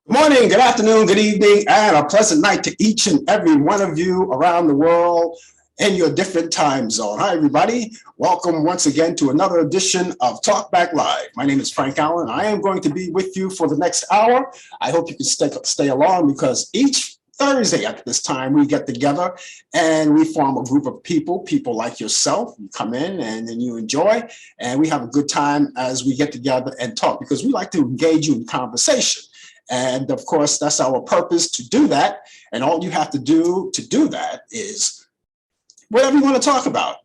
Good morning, good afternoon, good evening, and a pleasant night to each and every one of you around the world in your different time zone. Hi, everybody. Welcome once again to another edition of Talk Back Live. My name is Frank Allan. I am going to be with you for the next hour. I hope you can stay along because each Thursday at this time we get together and we form a group of people like yourself. You come in and then you enjoy, and we have a good time as we get together and talk because we like to engage you in conversation. And of course, that's our purpose to do that. And all you have to do that is whatever you want to talk about.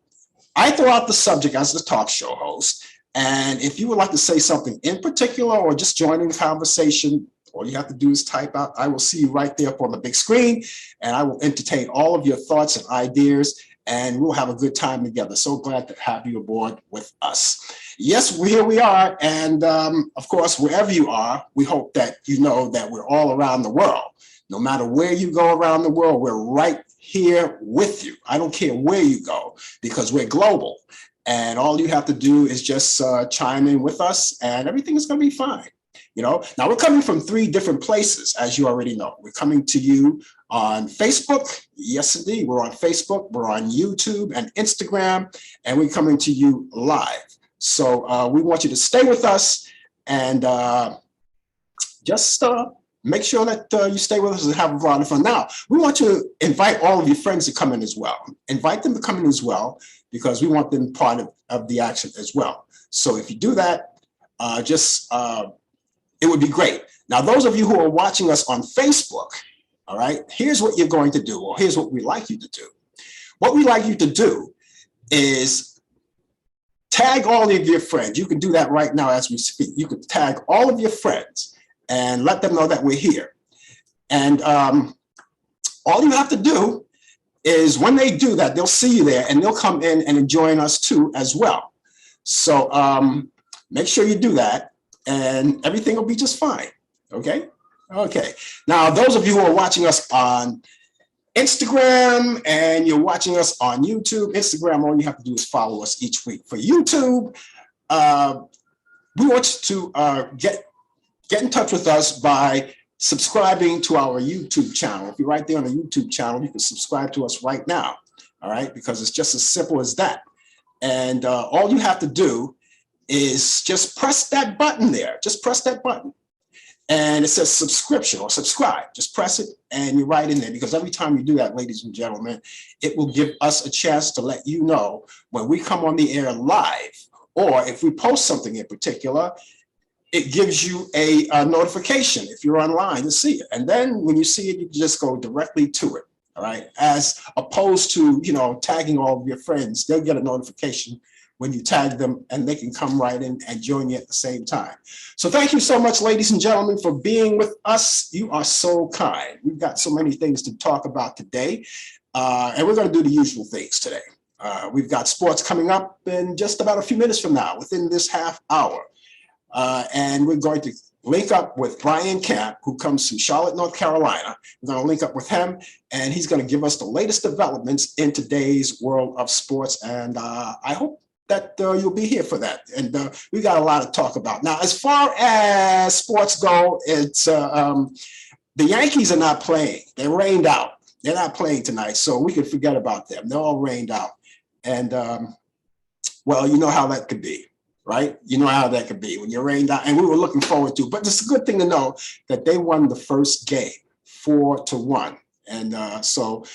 I throw out the subject as the talk show host. And if you would like to say something in particular or just join in the conversation, all you have to do is type out. I will see you right there up on the big screen, and I will entertain all of your thoughts and ideas, and we'll have a good time together. So glad to have you aboard with us. Yes, here we are. And of course, wherever you are, we hope that you know that we're all around the world. No matter where you go around the world, we're right here with you. I don't care where you go because we're global. And all you have to do is just chime in with us and everything is going to be fine. Now we're coming from 3 different places, as you already know. We're coming to you on Facebook. Yes, indeed. We're on Facebook. We're on YouTube and Instagram, and we're coming to you live. So we want you to stay with us and just make sure that you stay with us and have a lot of fun. Now, we want to invite all of your friends to come in as well. Invite them to come in as well because we want them part of the action as well. So if you do that, it would be great. Now, those of you who are watching us on Facebook, all right, here's what you're going to do, or here's what we'd like you to do. What we'd like you to do is tag all of your friends. You can do that right now as we speak. You can tag all of your friends and let them know that we're here. And all you have to do is when they do that, they'll see you there and they'll come in and join us too as well. So make sure you do that and everything will be just fine. Okay. Now, those of you who are watching us on Instagram and you're watching us on YouTube, Instagram, all you have to do is follow us each week. For YouTube, we want you to get in touch with us by subscribing to our YouTube channel. If you're right there on the YouTube channel, you can subscribe to us right now, all right? Because it's just as simple as that. And all you have to do is just press that button there. Just press that button. And it says subscription or subscribe. Just press it and you're right in there, because every time you do that, ladies and gentlemen, it will give us a chance to let you know when we come on the air live, or if we post something in particular, it gives you a notification if you're online to see it. And then when you see it, you can just go directly to it. All right. As opposed to, tagging all of your friends, they'll get a notification when you tag them and they can come right in and join you at the same time. So thank you so much, ladies and gentlemen, for being with us. You are so kind. We've got so many things to talk about today, and we're going to do the usual things today. We've got sports coming up in just about a few minutes from now, within this half hour. And we're going to link up with Brian Camp, who comes from Charlotte, North Carolina. We're going to link up with him, and he's going to give us the latest developments in today's world of sports. And I hope that you'll be here for that. And we got a lot to talk about. Now, as far as sports go, it's the Yankees are not playing. They're rained out. They're not playing tonight, so we can forget about them. They're all rained out. And, well, you know how that could be, right? You know how that could be when you're rained out. And we were looking forward to, but it's a good thing to know that they won the first game 4-1. And so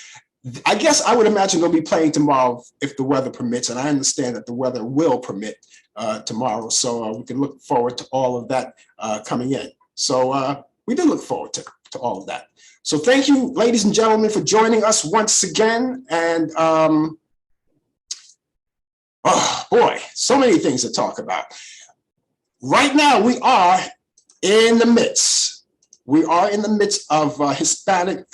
I guess I would imagine they'll be playing tomorrow if the weather permits. And I understand that the weather will permit tomorrow. So we can look forward to all of that coming in. So we do look forward to all of that. So thank you, ladies and gentlemen, for joining us once again. And oh boy, so many things to talk about. Right now, we are in the midst. We are in the midst of Hispanic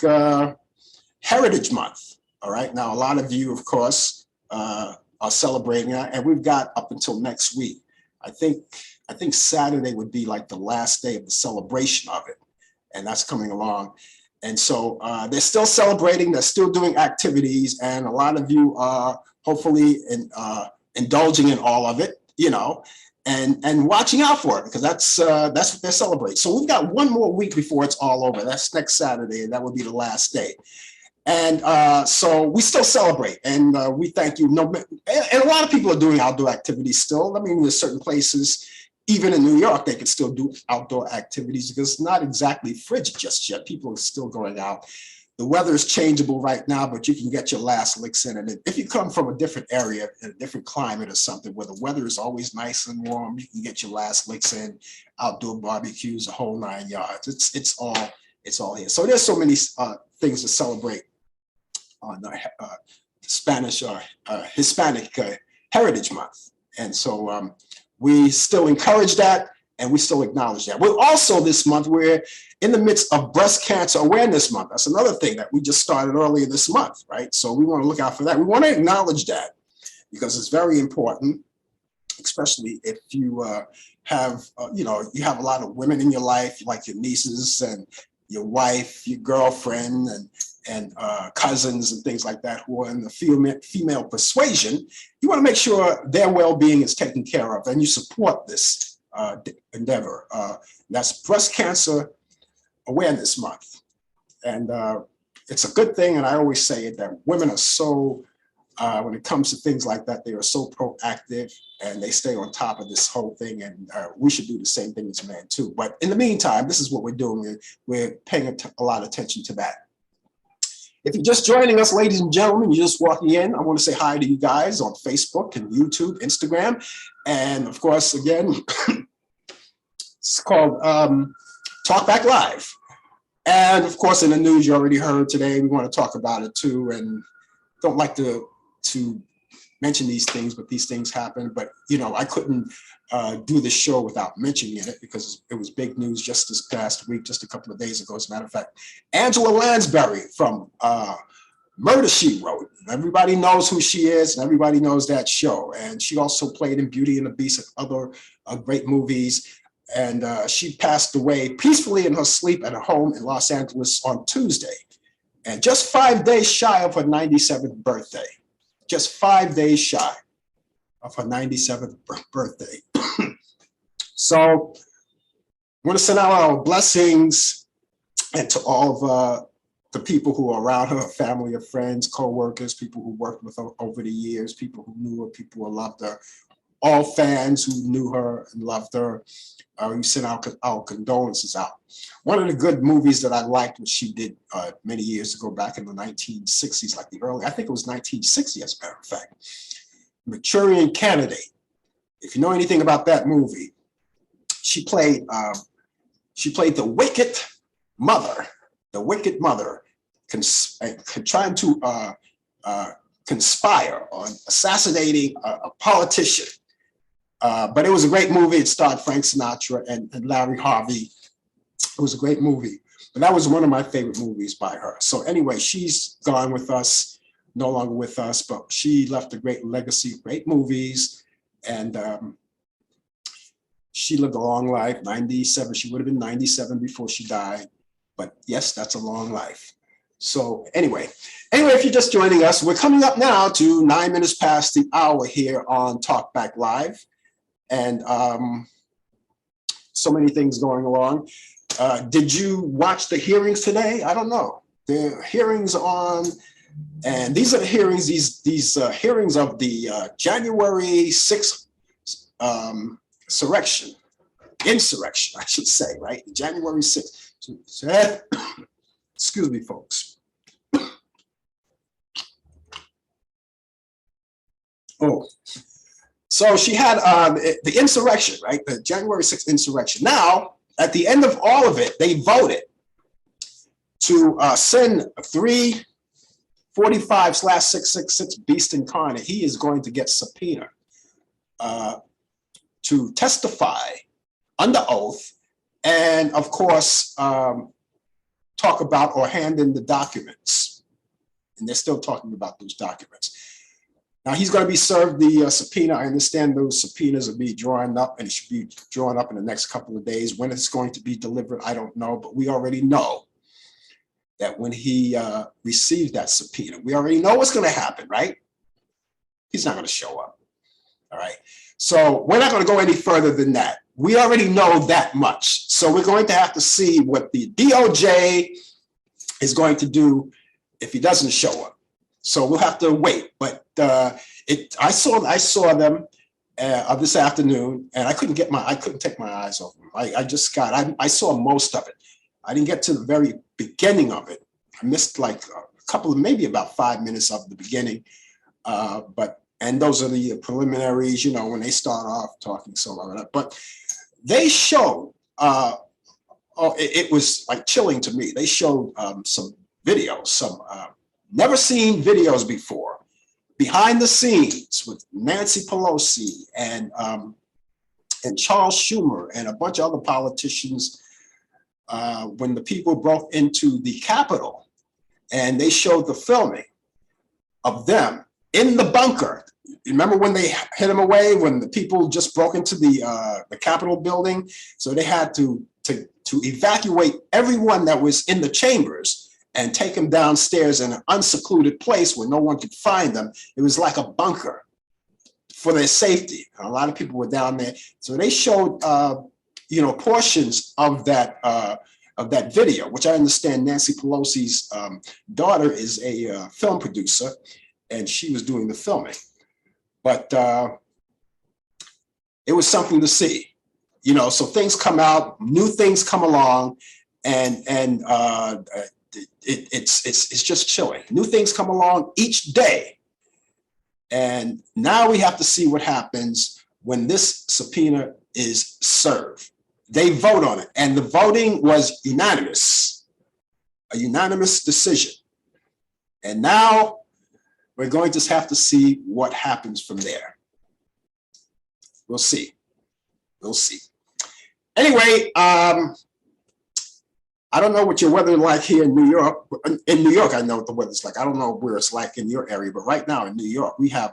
Heritage Month. All right. Now, a lot of you, of course, are celebrating that, and we've got up until next week. I think Saturday would be like the last day of the celebration of it, and that's coming along. And so they're still celebrating. They're still doing activities, and a lot of you are hopefully indulging in all of it, and watching out for it, because that's what they're celebrating. So we've got one more week before it's all over. That's next Saturday, and that will be the last day. And so we still celebrate, and we thank you. No, and a lot of people are doing outdoor activities still. I mean, there's certain places, even in New York, they can still do outdoor activities because it's not exactly frigid just yet. People are still going out. The weather is changeable right now, but you can get your last licks in. And if you come from a different area, a different climate or something where the weather is always nice and warm, you can get your last licks in, outdoor barbecues, a whole 9 yards. It's all here. So there's so many things to celebrate on Spanish or Hispanic Heritage Month. And so we still encourage that, and we still acknowledge that. We're also, this month, we're in the midst of Breast Cancer Awareness Month. That's another thing that we just started earlier this month, right? So we want to look out for that. We want to acknowledge that because it's very important, especially if you have, you have a lot of women in your life, like your nieces and your wife, your girlfriend, and cousins and things like that who are in the female persuasion. You want to make sure their well-being is taken care of, and you support this endeavor. That's Breast Cancer Awareness Month. And it's a good thing, and I always say it, that women are so, when it comes to things like that, they are so proactive and they stay on top of this whole thing, and we should do the same thing as men too. But in the meantime, this is what we're doing. We're paying a lot of attention to that. If you're just joining us, ladies and gentlemen, you're just walking in, I want to say hi to you guys on Facebook and YouTube, Instagram, and of course, again, it's called Talk Back Live. And of course, in the news, you already heard today, we want to talk about it too, and don't like to mention these things, but these things happen. But, I couldn't do the show without mentioning it because it was big news just this past week, just a couple of days ago, as a matter of fact. Angela Lansbury from Murder, She Wrote. Everybody knows who she is, and everybody knows that show. And she also played in Beauty and the Beast and other great movies. And she passed away peacefully in her sleep at her home in Los Angeles on Tuesday. And just 5 days shy of her 97th birthday. Just 5 days shy of her 97th birthday. So I want to send out our blessings and to all of the people who are around her, family or friends, co-workers, people who worked with her over the years, people who knew her, people who loved her, all fans who knew her and loved her. We sent our condolences out. One of the good movies that I liked, which she did many years ago, back in the 1960s, like I think it was 1960, as a matter of fact, Manchurian Candidate. If you know anything about that movie, she played the wicked mother, trying to conspire on assassinating a politician. But it was a great movie. It starred Frank Sinatra and Larry Harvey. It was a great movie. But that was one of my favorite movies by her. So anyway, she's gone with us, no longer with us, but she left a great legacy, great movies. And she lived a long life, 97. She would have been 97 before she died. But yes, that's a long life. So anyway, if you're just joining us, we're coming up now to 9 minutes past the hour here on Talk Back Live. And so many things going along. Did you watch the hearings today? I don't know. The hearings on, and these are the hearings, these hearings of the January 6th insurrection, I should say, right? January 6th. Excuse me, folks. Oh. So she had the insurrection, right? The January 6th insurrection. Now, at the end of all of it, they voted to send 345/666 Beast Incarnate. He is going to get subpoenaed to testify under oath and, of course, talk about or hand in the documents. And they're still talking about those documents. Now, he's going to be served the subpoena. I understand those subpoenas will be drawn up, and it should be drawn up in the next couple of days. When it's going to be delivered, I don't know, but we already know that when he receives that subpoena, we already know what's going to happen, right? He's not going to show up. All right. So we're not going to go any further than that. We already know that much. So we're going to have to see what the DOJ is going to do if he doesn't show up. So we'll have to wait. But I saw them this afternoon, and I couldn't take my eyes off them. I saw most of it. I didn't get to the very beginning of it. I missed like a couple of, maybe about 5 minutes of the beginning. And those are the preliminaries, you know, when they start off talking so long. But they showed, it was like chilling to me. They showed some videos, some never seen videos before, behind the scenes with Nancy Pelosi and Charles Schumer and a bunch of other politicians when the people broke into the Capitol, and they showed the filming of them in the bunker. Remember when they hid him away, when the people just broke into the Capitol building? So they had to evacuate everyone that was in the chambers and take them downstairs in an unsecluded place where no one could find them. It was like a bunker for their safety. A lot of people were down there. So they showed, portions of that video, which I understand Nancy Pelosi's daughter is a film producer, and she was doing the filming. But it was something to see, you know. So things come out, new things come along, and it's just chilling. New things come along each day, and now we have to see what happens when this subpoena is served. They vote on it, and the voting was unanimous, a unanimous decision. And now we're going to have to see what happens from there. We'll see. We'll see. Anyway, I don't know what your weather is like here in New York. In New York, I know what the weather's like. I don't know where it's like in your area, but right now in New York, we have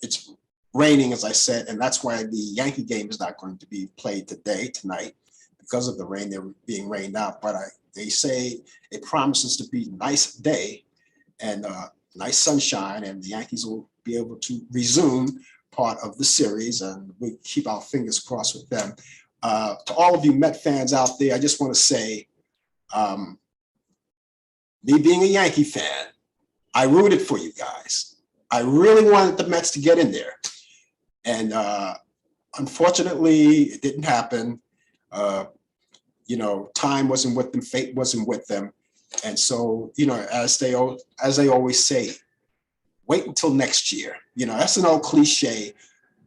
it's raining, as I said, and that's why the Yankee game is not going to be played tonight, because of the rain. They're being rained out, but they say it promises to be a nice day and nice sunshine, and the Yankees will be able to resume part of the series, and we keep our fingers crossed with them. To all of you Met fans out there, I just want to say, me being a Yankee fan, I rooted for you guys. I really wanted the Mets to get in there. And unfortunately, it didn't happen. Time wasn't with them, fate wasn't with them. And so, as they always say, wait until next year. That's an old cliche,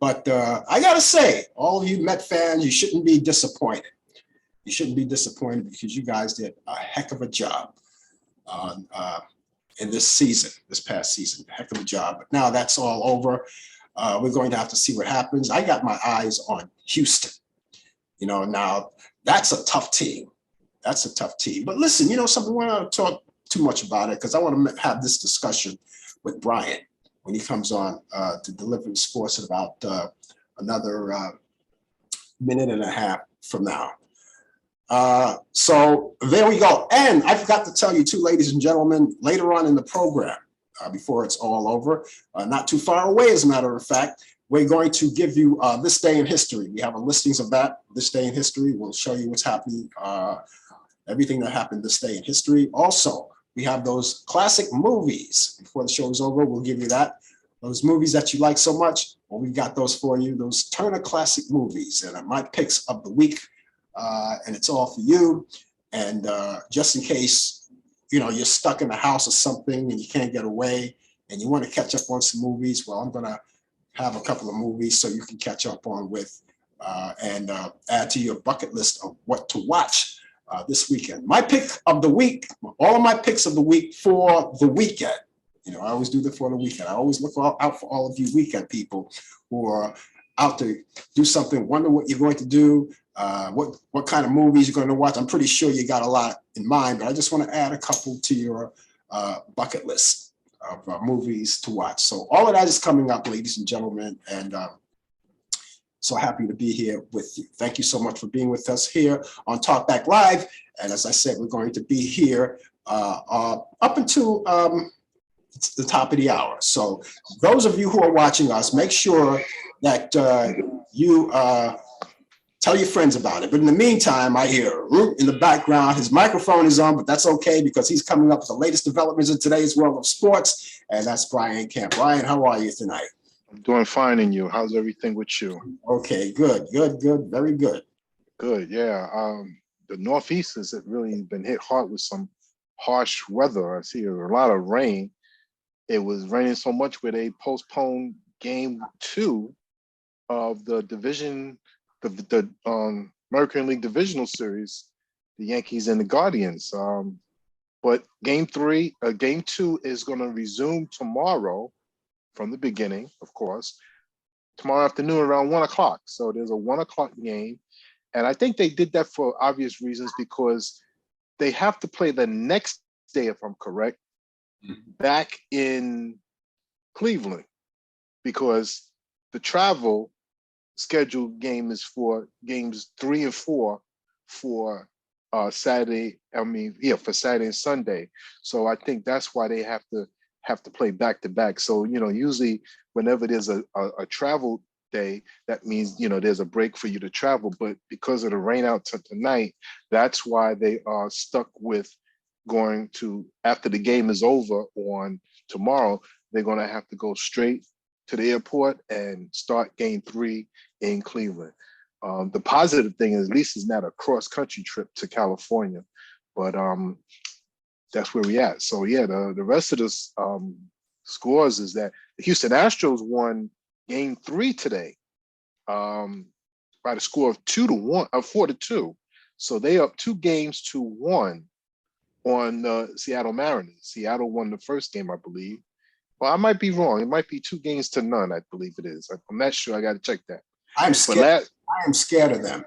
but I gotta say, all of you Met fans, you shouldn't be disappointed. You shouldn't be disappointed, because you guys did a heck of a job in this past season, heck of a job. But now that's all over. We're going to have to see what happens. I got my eyes on Houston. Now that's a tough team. That's a tough team. But listen, something, we're not going to talk too much about it, because I want to have this discussion with Brian when he comes on to Deliver Sports in about another minute and a half from now. So there we go. And I forgot to tell you too, ladies and gentlemen, later on in the program, before it's all over, not too far away, as a matter of fact, we're going to give you This Day in History. We have a listings of that, This Day in History. We'll show you what's happening, everything that happened this day in history. Also, we have those classic movies. Before the show is over, we'll give you that. Those movies that you like so much, well, we've got those for you, those Turner classic movies. And my picks of the week, and it's all for you. And just in case, you're stuck in the house or something and you can't get away and you want to catch up on some movies, well, I'm going to have a couple of movies so you can catch up on with and add to your bucket list of what to watch this weekend. My pick of the week, all of my picks of the week for the weekend. I always do that for the weekend. I always look out for all of you weekend people who are out to do something, wonder what you're going to do, what kind of movies you're going to watch. I'm pretty sure you got a lot in mind, but I just want to add a couple to your bucket list of movies to watch. So all of that is coming up, ladies and gentlemen, and so happy to be here with you. Thank you so much for being with us here on Talk Back Live. And as I said, we're going to be here up until the top of the hour. So those of you who are watching us, make sure that you tell your friends about it. But in the meantime, I hear Root in the background. His microphone is on, but that's okay because he's coming up with the latest developments in today's world of sports. And that's Brian Kemp. Brian, how are you tonight? I'm doing fine, and you? How's everything with you? Okay, good, good, good, very good. Good, yeah. The Northeast has really been hit hard with some harsh weather. I see a lot of rain. It was raining so much where they postponed game 2 of the division, the American League Divisional Series, the Yankees and the Guardians. But game 2 is going to resume tomorrow from the beginning, of course, tomorrow afternoon around 1 o'clock. So there's a 1 o'clock game. And I think they did that for obvious reasons because they have to play the next day, if I'm correct, back in Cleveland, because the travel scheduled game is for games 3 and 4 for Saturday. For Saturday and Sunday. So I think that's why they have to play back to back. So, usually whenever there's a travel day, that means, there's a break for you to travel. But because of the rain out tonight, that's why they are stuck with going to, after the game is over on tomorrow, they're going to have to go straight to the airport and start game 3 in Cleveland. The positive thing is at least it's not a cross-country trip to California, but that's where we at. So yeah, the rest of the scores is that the Houston Astros won game 3 today by the score of 4-2. So they up 2-1 on the Seattle Mariners. Seattle won the first game, I believe. Well, I might be wrong. It might be 2-0, I believe it is. I'm not sure. I got to check that. I'm scared. I am scared of them.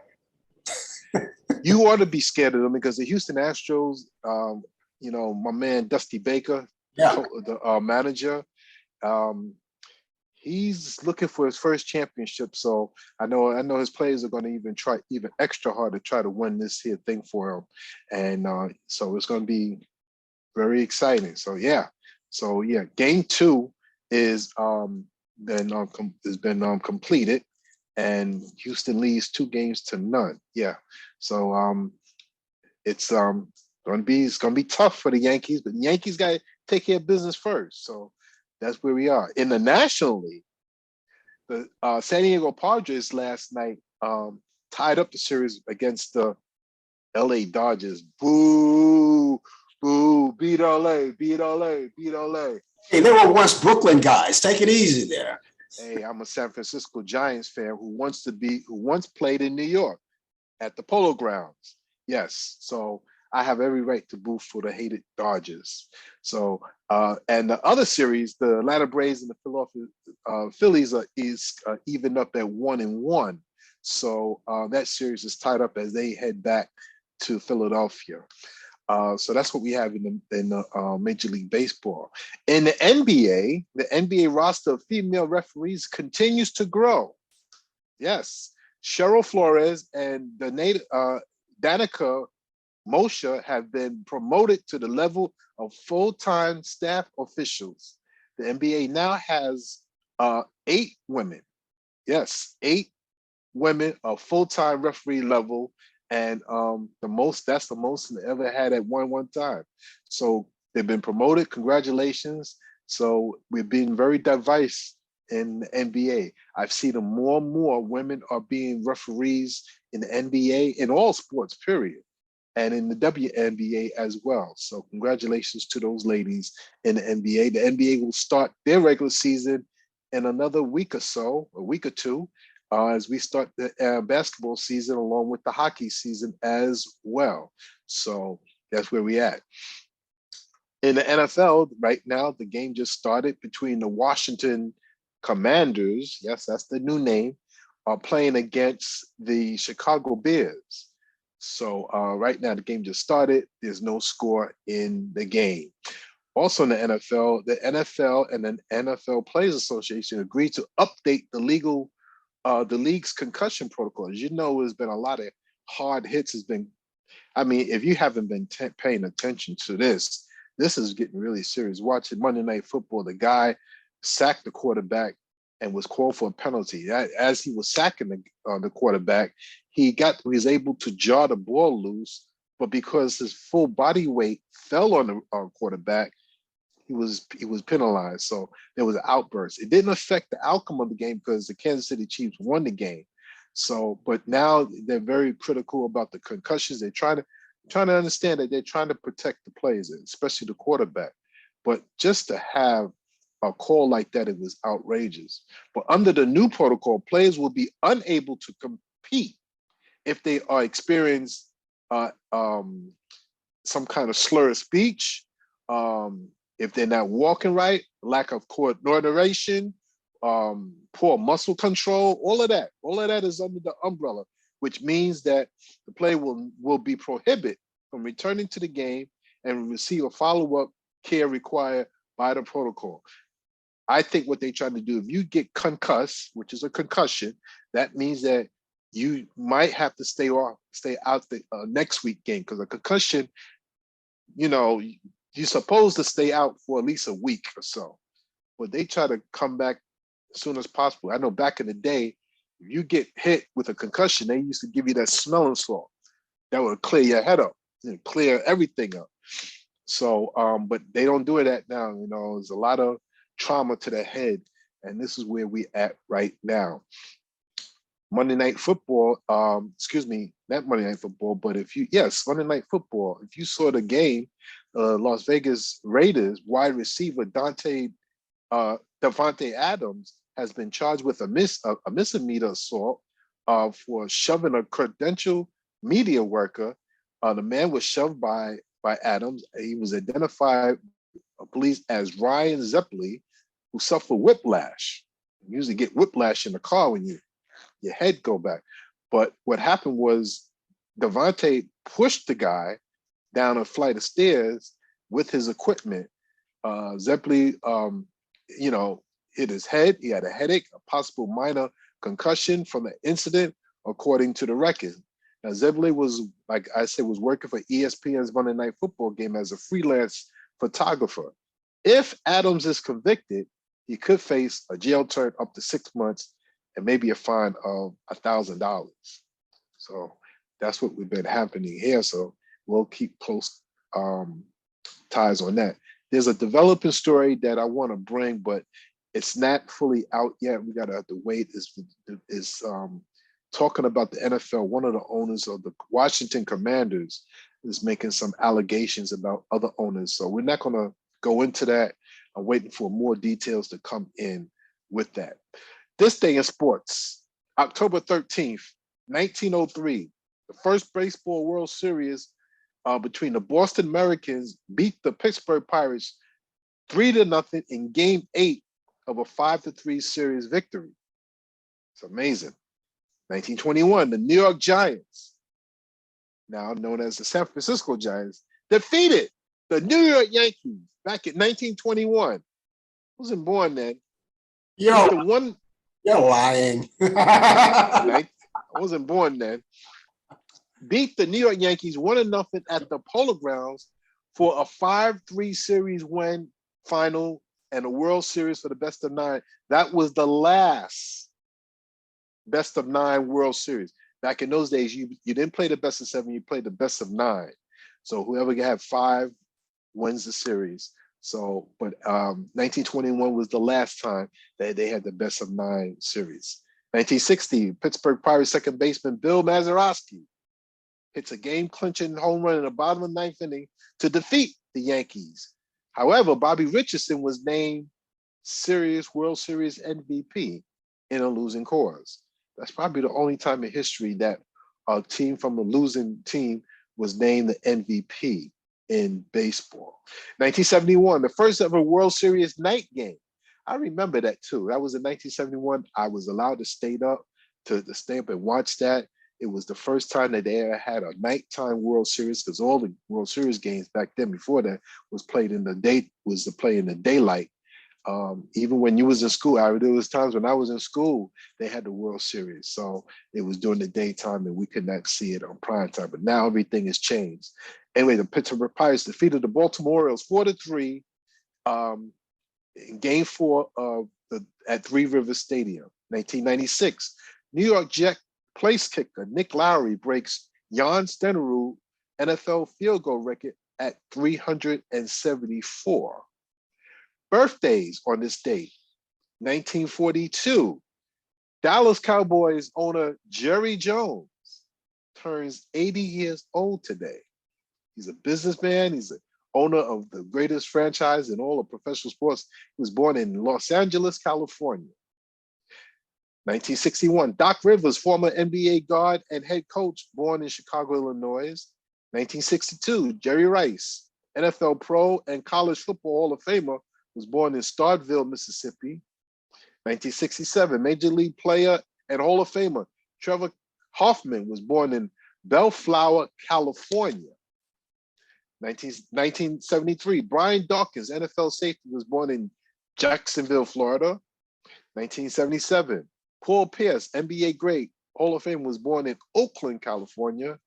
You ought to be scared of them because the Houston Astros, my man Dusty Baker, the manager, he's looking for his first championship. So I know his players are going to even try even extra hard to try to win this here thing for him, and so it's going to be very exciting. So yeah, game 2 is been completed. And Houston leads 2-0. Yeah, so it's gonna be tough for the Yankees, but the Yankees got to take care of business first. So that's where we are in the National League. The San Diego Padres last night tied up the series against the LA Dodgers. Boo, boo, beat LA, beat LA, beat LA. Hey, they were once Brooklyn guys. Take it easy there. Hey, I'm a San Francisco Giants fan who once played in New York at the Polo Grounds. Yes, so I have every right to boo for the hated Dodgers. So, and the other series, the Atlanta Braves and the Philadelphia Phillies is even up at 1-1. So that series is tied up as they head back to Philadelphia. So that's what we have in the Major League Baseball. In the NBA roster of female referees continues to grow. Yes, Cheryl Flores and Danica Moshe have been promoted to the level of full-time staff officials. The NBA now has 8 women. Yes, 8 women of full-time referee level. And that's the most they ever had at one time. So they've been promoted. Congratulations. So we're being very diverse in the NBA. I've seen more and more women are being referees in the NBA, in all sports, period, and in the WNBA as well. So congratulations to those ladies in the NBA. The NBA will start their regular season in another week or so, a week or two, as we start the basketball season along with the hockey season as well. So that's where we at. In the NFL right now, the game just started between the Washington Commanders, yes, that's the new name, are playing against the Chicago Bears. So right now the game just started. There's no score in the game. Also in the NFL and the NFL Players Association agreed to update the league's concussion protocol. As you know, there's been a lot of hard hits. If you haven't been paying attention to this, this is getting really serious. Watching Monday Night Football, the guy sacked the quarterback and was called for a penalty. As he was sacking the quarterback, he was able to jar the ball loose, but because his full body weight fell on the quarterback, he was penalized. So there was an outburst. It didn't affect the outcome of the game because the Kansas City Chiefs won the game. So, but now they're very critical about the concussions. They're trying to understand that they're trying to protect the players, especially the quarterback. But just to have a call like that, it was outrageous. But under the new protocol, players will be unable to compete if they are experiencing some kind of slur of speech, if they're not walking right, lack of coordination, poor muscle control, all of that is under the umbrella, which means that the player will be prohibited from returning to the game and receive a follow-up care required by the protocol. I think what they're trying to do, if you get concussed, which is a concussion, that means that you might have to stay out the next week game, because a concussion, you're supposed to stay out for at least a week or so. But they try to come back as soon as possible. I know back in the day, if you get hit with a concussion, they used to give you that smelling salt that would clear your head up and clear everything up. So, but they don't do that now. There's a lot of trauma to the head, and this is where we at right now. Monday Night Football, not Monday Night Football, but Monday Night Football. If you saw the game, Las Vegas Raiders wide receiver Davante Adams has been charged with a misdemeanor assault for shoving a credentialed media worker. The man was shoved by Adams. He was identified by police as Ryan Zeppeli, who suffered whiplash. You usually get whiplash in the car when your head go back. But what happened was Davante pushed the guy down a flight of stairs with his equipment. Zeppeli, hit his head. He had a headache, a possible minor concussion from the incident, according to the record. Now, Zeppeli was, like I said, was working for ESPN's Monday Night Football game as a freelance photographer. If Adams is convicted, he could face a jail term up to 6 months and maybe a fine of $1,000. So that's what we've been happening here. So we'll keep close ties on that. There's a developing story that I want to bring, but it's not fully out yet. We gotta have to wait. Is talking about the NFL. One of the owners of the Washington Commanders is making some allegations about other owners. So we're not gonna go into that. I'm waiting for more details to come in with that. This day in sports, October 13th, 1903, the first baseball World Series between the Boston Americans beat the Pittsburgh Pirates 3-0 in Game 8 of a 5-3 series victory. It's amazing. 1921, the New York Giants, now known as the San Francisco Giants, defeated the New York Yankees back in 1921. I wasn't born then. You're lying. I wasn't born then. Beat the New York Yankees 1-0 at the Polo Grounds for a 5-3 series win final and a World Series for the best of 9. That was the last best of 9 World Series. Back in those days, you didn't play the best of 7, you played the best of 9. So whoever had 5 wins the series. So, but 1921 was the last time that they had the best of 9 series. 1960, Pittsburgh Pirates second baseman Bill Mazeroski hits a game-clinching home run in the bottom of the 9th inning to defeat the Yankees. However, Bobby Richardson was named World Series MVP in a losing cause. That's probably the only time in history that a team from a losing team was named the MVP in baseball. 1971, the first ever World Series night game. I remember that too. That was in 1971. I was allowed to stay up and watch that. It was the first time that they ever had a nighttime World Series, because all the World Series games back then before that was played in the daylight. Even when you was in school, there was times when I was in school, they had the World Series. So it was during the daytime and we could not see it on prime time. But now everything has changed. Anyway, the Pittsburgh Pirates defeated the Baltimore Orioles 4-3 in Game 4 of at Three Rivers Stadium. 1996, New York Jet place kicker Nick Lowry breaks Jan Stenerud NFL field goal record at 374. Birthdays on this date: 1942, Dallas Cowboys owner Jerry Jones turns 80 years old today. He's a businessman. He's the owner of the greatest franchise in all of professional sports. He was born in Los Angeles, California. 1961, Doc Rivers, former NBA guard and head coach, born in Chicago, Illinois. 1962, Jerry Rice, NFL pro and college football Hall of Famer, was born in Starkville, Mississippi. 1967, Major League player and Hall of Famer Trevor Hoffman was born in Bellflower, California. 1973, Brian Dawkins, NFL safety, was born in Jacksonville, Florida. 1977, Paul Pierce, NBA great, Hall of Fame, was born in Oakland, California.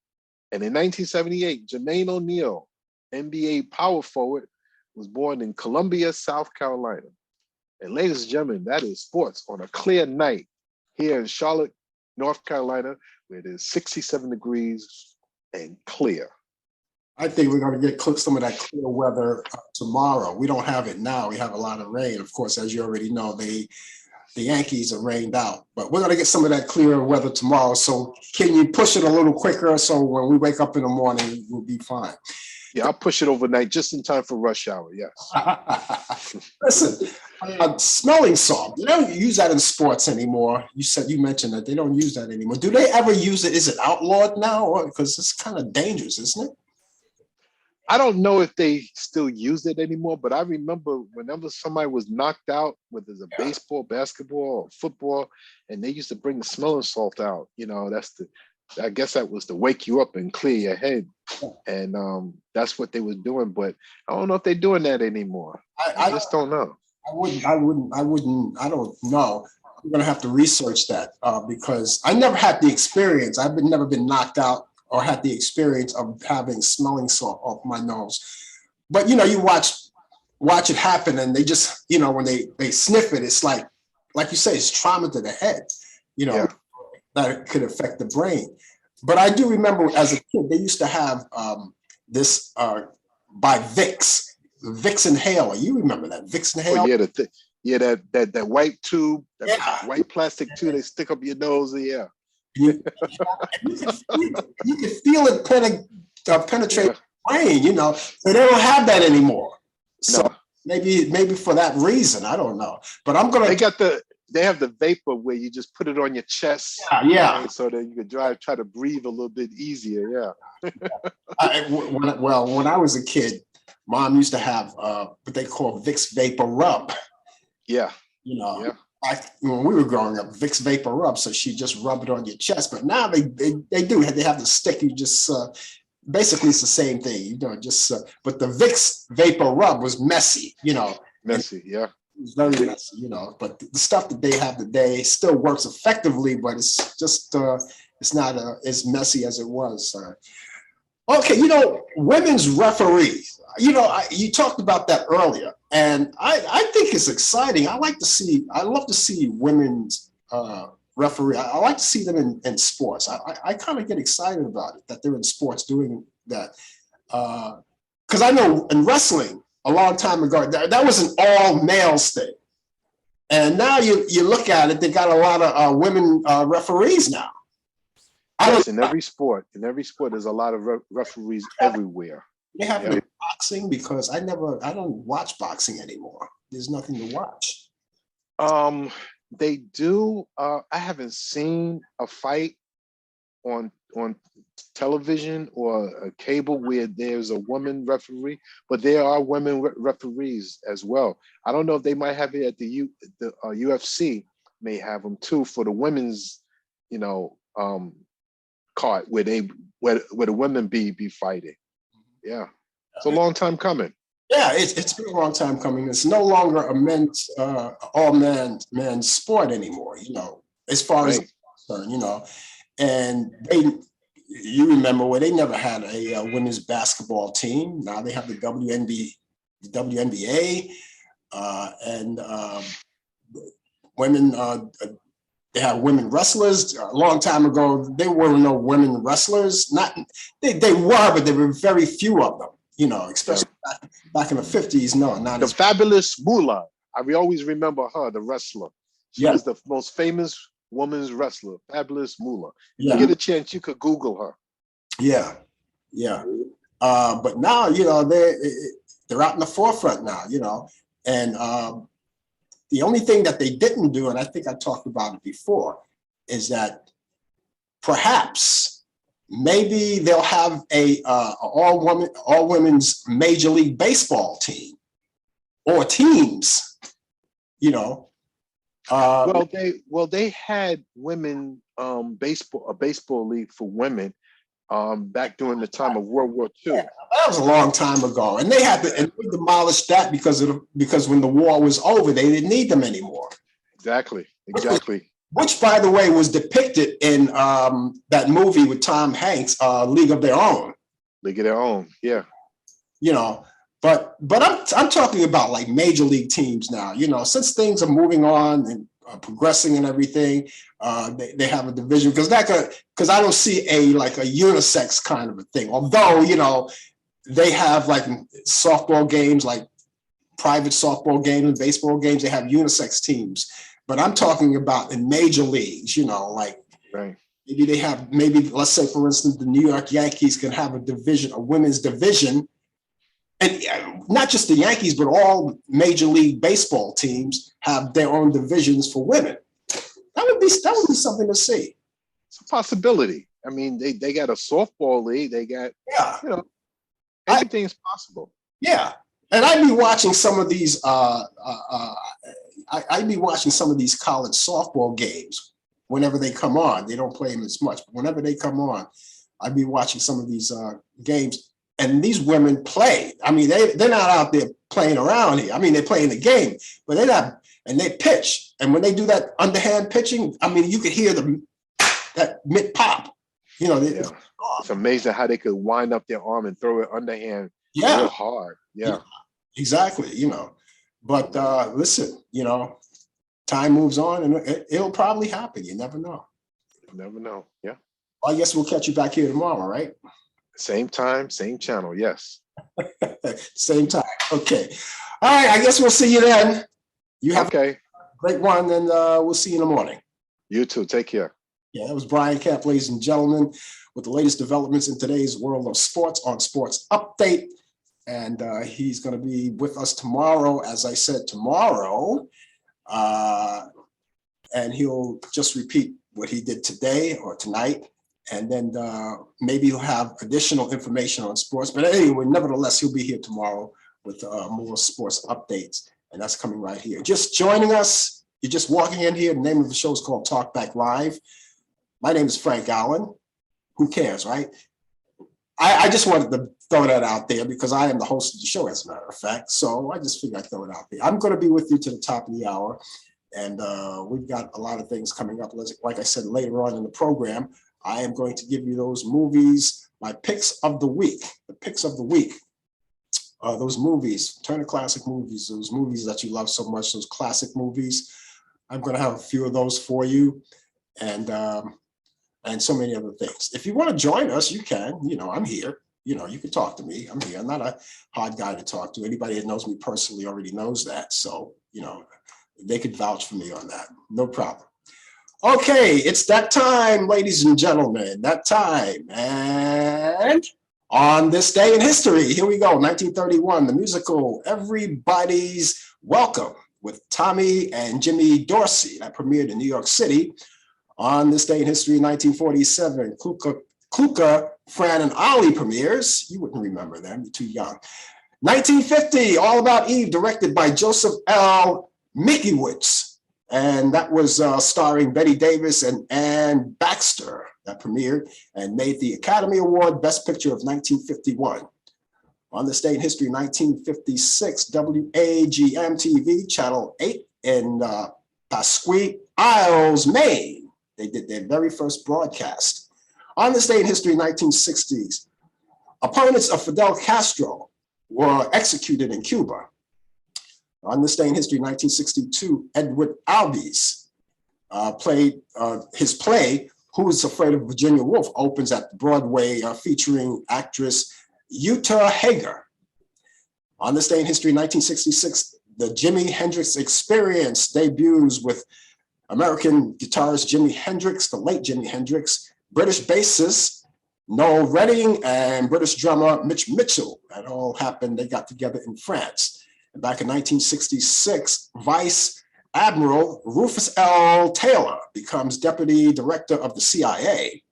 And in 1978, Jermaine O'Neal, NBA power forward, was born in Columbia, South Carolina. And ladies and gentlemen, that is sports on a clear night here in Charlotte, North Carolina, where it is 67 degrees and clear. I think we're going to get some of that clear weather tomorrow. We don't have it now. We have a lot of rain. Of course, as you already know, the Yankees are rained out. But we're going to get some of that clear weather tomorrow. So can you push it a little quicker so when we wake up in the morning, we'll be fine? Yeah, I'll push it overnight just in time for rush hour, yes. Listen, smelling salt, they don't use that in sports anymore. You mentioned that they don't use that anymore. Do they ever use it? Is it outlawed now? Because it's kind of dangerous, isn't it? I don't know if they still use it anymore, but I remember whenever somebody was knocked out, whether it's a baseball, basketball, or football, and they used to bring the smelling salt out. You know, I guess that was to wake you up and clear your head. And that's what they was doing, but I don't know if they're doing that anymore. I just don't know. I don't know. I'm gonna have to research that because I never had the experience. I've never been knocked out or had the experience of having smelling salt off my nose. But you know, you watch it happen, and they just, you know, when they sniff it, it's like you say, it's trauma to the head. You know, that it could affect the brain. But I do remember as a kid, they used to have this by Vicks inhaler. You remember that Vicks inhaler? Oh, that white tube, that white plastic tube they stick up your nose. Yeah. You can feel it penetrate the brain, you know. So they don't have that anymore. So maybe for that reason, I don't know. But I'm gonna. They have the vapor where you just put it on your chest. Yeah. So that you could try to breathe a little bit easier. Yeah. When I was a kid, Mom used to have what they call Vicks Vapor Rub. Yeah. You know. Yeah. When we were growing up, Vicks Vapor Rub, so she just rub it on your chest. But now they have the stick. You just basically it's the same thing, you know. But the Vicks Vapor Rub was messy, you know. Messy, yeah. It was very messy, you know. But the stuff that they have today still works effectively, but it's just it's not as messy as it was. Okay, you know, women's referees. You know, you talked about that earlier, and I think it's exciting. I love to see women's referee. I like to see them in sports. I kind of get excited about it that they're in sports doing that. Because I know in wrestling a long time ago, that was an all males thing. And now you look at it, they got a lot of women referees now. Yes, in every sport, there's a lot of referees everywhere. They have boxing, because I don't watch boxing anymore. There's nothing to watch. They do. I haven't seen a fight on television or a cable where there's a woman referee, but there are women referees as well. I don't know if they might have it at the UFC. May have them too for the women's, you know, card where the women be fighting. Yeah, it's a long time coming. Yeah, it's been a long time coming. It's no longer a men's all men's sport anymore, you know, as far as I'm concerned, you know. And you remember where they never had a women's basketball team. Now they have the WNBA, and women. They have women wrestlers. A long time ago, there were no women wrestlers. Not they were, but there were very few of them. You know, especially back in the 50s. No, not the as fabulous Moolah. I always remember her, the wrestler. She Yeah. was the most famous woman's wrestler, Fabulous Moolah. If Yeah. you get a chance, you could Google her. Yeah, yeah. But now, you know, they're out in the forefront now, you know, and the only thing that they didn't do, and I think I talked about it before, is that perhaps maybe they'll have a all women's Major League Baseball team or teams, you know. Well, they had women a baseball league for women back during the time of World War II. Yeah, that was a long time ago, and they had to and they demolished that because when the war was over, they didn't need them anymore. Exactly. Which, by the way, was depicted in that movie with Tom Hanks, League of Their Own. League of Their Own, yeah. You know, but I'm talking about like major league teams now. You know, since things are moving on and progressing and everything, they have a division because I don't see a unisex kind of a thing. Although, you know, they have like softball games, like private softball games and baseball games. They have unisex teams. But I'm talking about in major leagues, you know, like right. Maybe let's say, for instance, the New York Yankees can have a women's division, and not just the Yankees, but all Major League Baseball teams have their own divisions for women. That would be something to see. It's a possibility. I mean, they got a softball league. They got, you know, anything's possible. Yeah. And I'd be watching some of these I'd be watching some of these college softball games whenever they come on. They don't play them as much, but whenever they come on, I'd be watching some of these games. And these women play. I mean, they're not out there playing around here. I mean, they're playing the game, but they're not, and they pitch. And when they do that underhand pitching, I mean, you could hear that mid pop. You know, it's amazing how they could wind up their arm and throw it underhand real hard. Yeah, exactly. You know. But listen, you know, time moves on and it'll probably happen. You never know. You never know. Yeah. Well, I guess we'll catch you back here tomorrow, right? Same time, same channel. Yes. Same time. Okay. All right. I guess we'll see you then. You have a great one, and we'll see you in the morning. You too. Take care. Yeah, that was Brian Camp, ladies and gentlemen, with the latest developments in today's world of sports on Sports Update. And he's going to be with us tomorrow, as I said, tomorrow. And he'll just repeat what he did today or tonight. And then maybe he'll have additional information on sports. But anyway, nevertheless, he'll be here tomorrow with more sports updates. And that's coming right here. Just joining us. You're just walking in here. The name of the show is called Talk Back Live. My name is Frank Allan. Who cares, right? I just wanted to throw that out there because I am the host of the show, as a matter of fact. So I just figured I'd throw it out there. I'm going to be with you to the top of the hour. And we've got a lot of things coming up. Like I said, later on in the program, I am going to give you those movies, my picks of the week, the picks of the week. Those movies, Turner Classic Movies, those movies that you love so much, those classic movies. I'm going to have a few of those for you. And so many other things. If you want to join us, you can. You know, I'm here. You know, you can talk to me. I'm here. I'm not a hard guy to talk to. Anybody that knows me personally already knows that. So, you know, they could vouch for me on that. No problem. Okay, it's that time, ladies and gentlemen, that time. And on this day in history, here we go, 1931, the musical Everybody's Welcome with Tommy and Jimmy Dorsey that premiered in New York City. On this day in history, 1947, Kluka, Fran, and Ollie premieres. You wouldn't remember them, you're too young. 1950, All About Eve, directed by Joseph L. Mikiewicz. And that was starring Betty Davis and Ann Baxter. That premiered and made the Academy Award Best Picture of 1951. On this day in history, 1956, WAGM-TV, Channel 8 in Pasquite, Isles, Maine. They did their very first broadcast. On this day in history, 1960s, opponents of Fidel Castro were executed in Cuba. On this day in history, 1962, Edward Albee's played his play, Who's Afraid of Virginia Woolf, opens at Broadway featuring actress Uta Hager. On this day in history, 1966, the Jimi Hendrix Experience debuts with American guitarist Jimi Hendrix, the late Jimi Hendrix, British bassist Noel Redding, and British drummer Mitch Mitchell. That all happened, they got together in France. And back in 1966, Vice Admiral Rufus L. Taylor becomes deputy director of the CIA.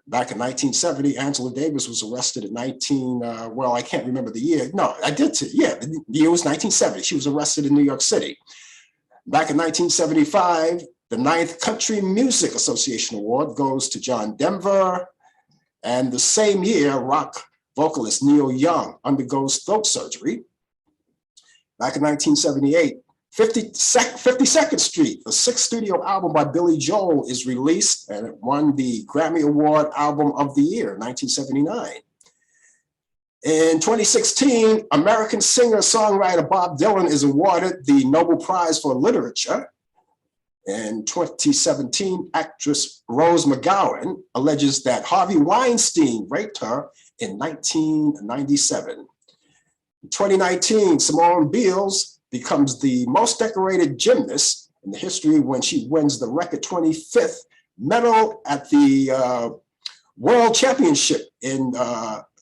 Back in 1970, Angela Davis was arrested in well, I can't remember the year. No, I did too. Yeah, the year was 1970. She was arrested in New York City. Back in 1975, the 9th Country Music Association Award goes to John Denver. And the same year, rock vocalist Neil Young undergoes throat surgery. Back in 1978, 52nd Street, the 6th studio album by Billy Joel, is released, and it won the Grammy Award Album of the Year, 1979. In 2016, American singer-songwriter Bob Dylan is awarded the Nobel Prize for Literature. In 2017, actress Rose McGowan alleges that Harvey Weinstein raped her in 1997. In 2019, Simone Biles becomes the most decorated gymnast in the history when she wins the record 25th medal at the World Championship in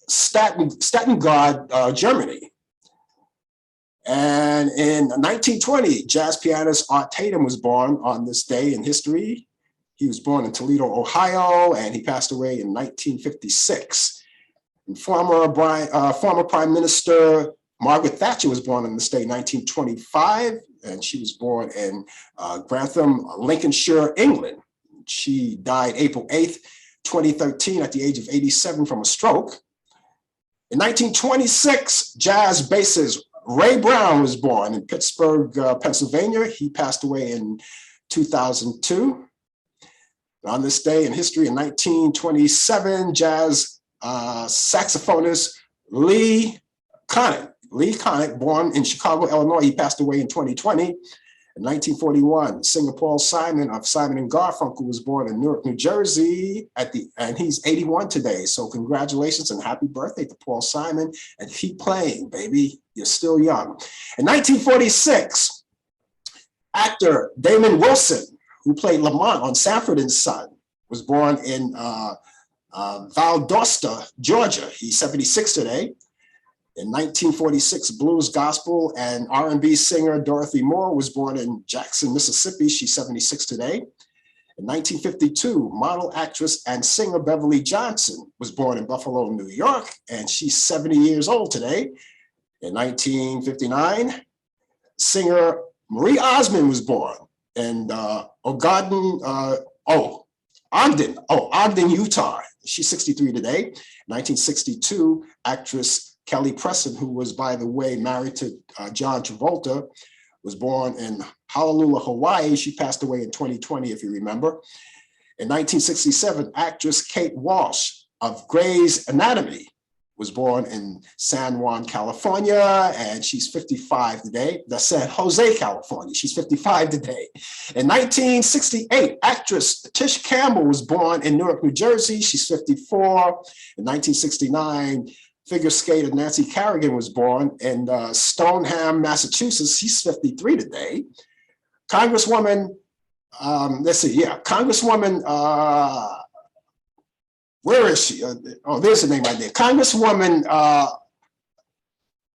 Stuttgart, Germany. And in 1920, jazz pianist Art Tatum was born on this day in history. He was born in Toledo, Ohio, and he passed away in 1956. And former Prime Minister Margaret Thatcher was born on this day in 1925, and she was born in Grantham, Lincolnshire, England. She died April 8th, 2013 at the age of 87 from a stroke. In 1926, jazz bassist Ray Brown was born in Pittsburgh, Pennsylvania. He passed away in 2002. On this day in history in 1927, jazz saxophonist Lee Connick, born in Chicago, Illinois. He passed away in 2020. In 1941, singer Paul Simon of Simon and Garfunkel was born in Newark, New Jersey, and he's 81 today. So congratulations and happy birthday to Paul Simon, and keep playing, baby. You're still young. In 1946, actor Damon Wilson, who played Lamont on Sanford and Son, was born in Valdosta, Georgia. He's 76 today. In 1946, blues, gospel, and R&B singer Dorothy Moore was born in Jackson, Mississippi. She's 76 today. In 1952, model, actress, and singer Beverly Johnson was born in Buffalo, New York, and she's 70 years old today. In 1959, singer Marie Osmond was born in Ogden, Utah. She's 63 today. In 1962, actress Kelly Preston, who was, by the way, married to John Travolta, was born in Honolulu, Hawaii. She passed away in 2020, if you remember. In 1967, actress Kate Walsh of Grey's Anatomy was born in San Juan, California, and she's 55 today. That's San Jose, California. She's 55 today. In 1968, actress Tish Campbell was born in Newark, New Jersey. She's 54. In 1969, figure skater Nancy Kerrigan was born in Stoneham, Massachusetts. She's 53 today. Congresswoman, Congresswoman, where is she? There's the name right there. Congresswoman,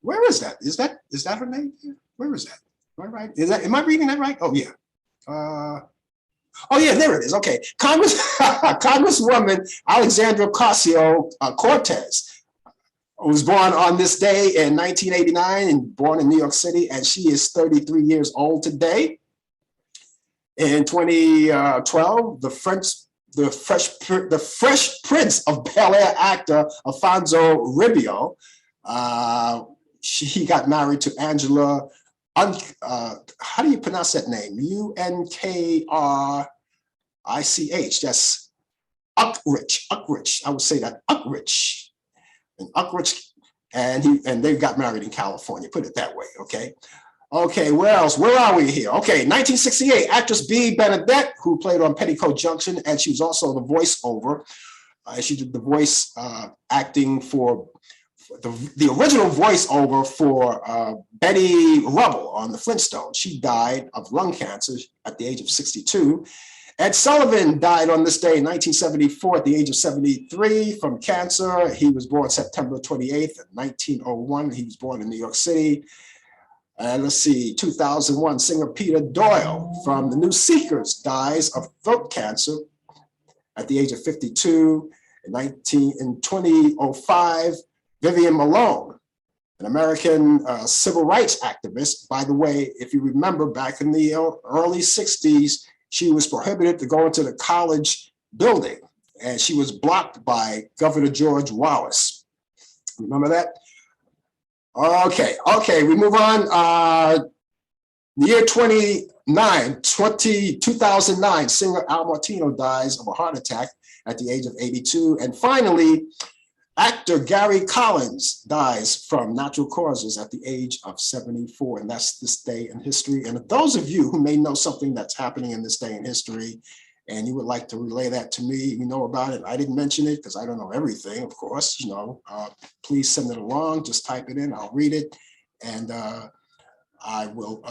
where is that? Is that her name? Where is that? Am I right? Am I reading that right? Oh yeah. Yeah, there it is. Okay. Congresswoman Alexandra Ocasio-Cortez was born on this day in 1989 and born in New York City, and she is 33 years old today. In 2012, the Fresh Prince of Bel-Air actor Alfonso Ribeiro, he got married to Angela, how do you pronounce that name? Unkrich. That's Uckridge. I would say that Uckridge. And Uckridge, and they got married in California, put it that way, okay? Okay, where else? Where are we here? Okay, 1968, actress B. Benedette, who played on Petticoat Junction, and she was also the voiceover. She did the voice acting for the original voiceover for Betty Rubble on the Flintstones. She died of lung cancer at the age of 62. Ed Sullivan died on this day in 1974 at the age of 73 from cancer. He was born September 28th, 1901. He was born in New York City. And let's see, 2001, singer Peter Doyle from the New Seekers dies of throat cancer at the age of 52. In 2005, Vivian Malone, an American civil rights activist. By the way, if you remember back in the early 60s, she was prohibited to go into the college building, and she was blocked by Governor George Wallace. Remember that? Okay, we move on. The year 2009, singer Al Martino dies of a heart attack at the age of 82. And finally, actor Gary Collins dies from natural causes at the age of 74. And that's this day in history. And those of you who may know something that's happening in this day in history, and you would like to relay that to me, you know about it. I didn't mention it because I don't know everything, of course, please send it along, just type it in, I'll read it, and I will